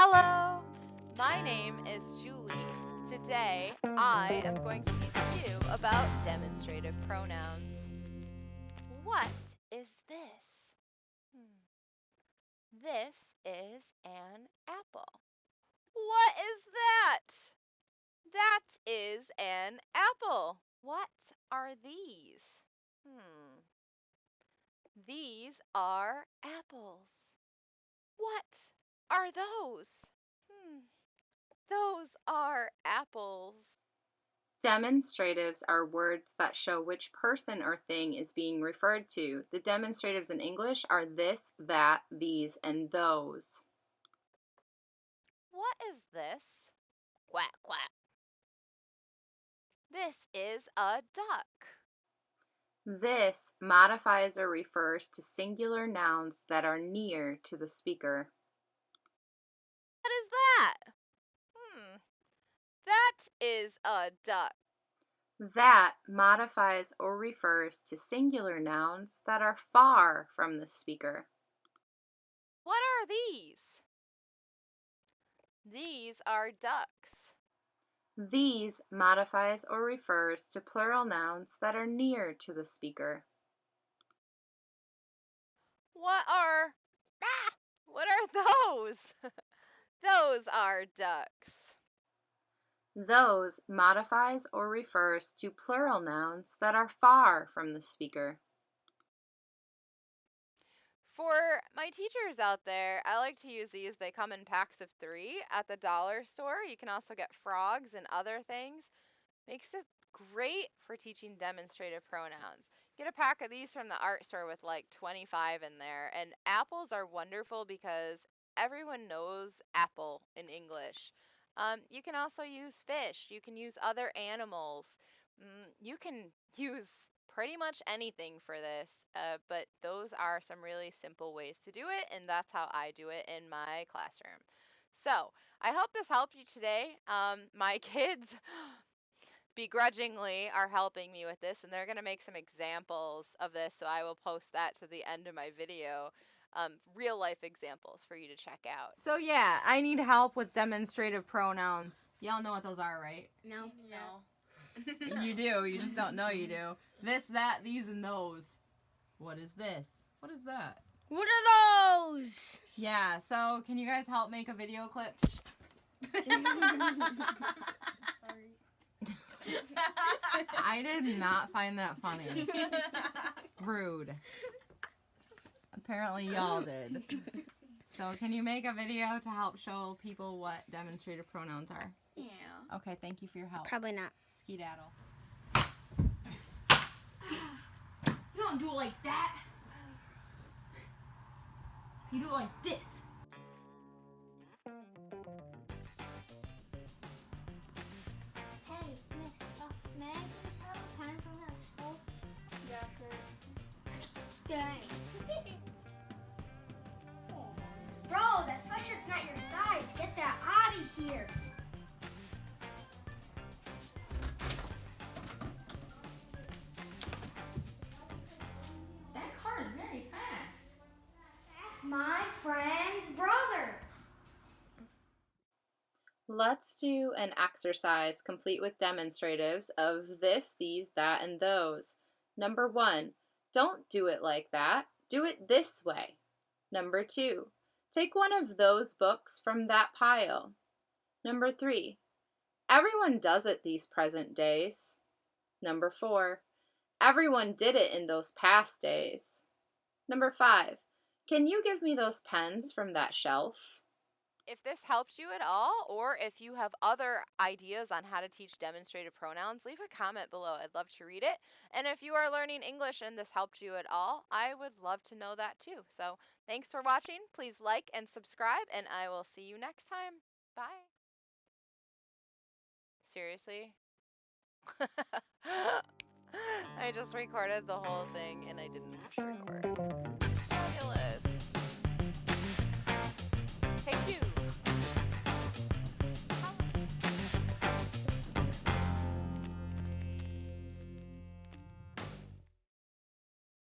Hello, my name is Julie. Today, I am going to teach you about demonstrative pronouns. What is this? This is an apple. What is that? That is an apple. What are these? These are apples. What are those? Those are apples. Demonstratives are words that show which person or thing is being referred to. The demonstratives in English are this, that, these, and those. What is this? Quack, quack. This is a duck. This modifies or refers to singular nouns that are near to the speaker. What is that? That is a duck. That modifies or refers to singular nouns that are far from the speaker. What are these? These are ducks. These modifies or refers to plural nouns that are near to the speaker. What are those? Those are ducks. Those modifies or refers to plural nouns that are far from the speaker. For my teachers out there, I like to use these. They come in packs of 3 at the dollar store. You can also get frogs and other things. Makes it great for teaching demonstrative pronouns. Get a pack of these from the art store with like 25 in there. And apples are wonderful because everyone knows apple in English. You can also use fish. You can use other animals. You can use pretty much anything for this, but those are some really simple ways to do it, and that's how I do it in my classroom. So I hope this helped you today. My kids begrudgingly are helping me with this, and they're going to make some examples of this, so I will post that to the end of my video. Real life examples for you to check out. So yeah, I need help with demonstrative pronouns. Y'all know what those are, right? No. You do. You just don't know you do. This, that, these, and those. What is this? What is that? What are those? Yeah, so can you guys help make a video clip? Sorry. I did not find that funny. Rude. Apparently y'all did. So can you make a video to help show people what demonstrative pronouns are? Yeah. Okay, thank you for your help. Probably not. Skedaddle. You don't do it like that. You do it like this. Hey, miss, may I just have a pen from that school? Yeah, sure. Thanks. Bro, that sweatshirt's not your size. Get that out of here. That car is very fast. That's my friend's brother. Let's do an exercise complete with demonstratives of this, these, that, and those. Number 1, don't do it like that. Do it this way. Number 2, take one of those books from that pile. Number 3, everyone does it these present days. Number 4, everyone did it in those past days. Number 5, can you give me those pens from that shelf? If this helped you at all, or if you have other ideas on how to teach demonstrative pronouns, leave a comment below. I'd love to read it. And if you are learning English and this helped you at all, I would love to know that too. So thanks for watching. Please like and subscribe, and I will see you next time. Bye. Seriously? I just recorded the whole thing and I didn't push record.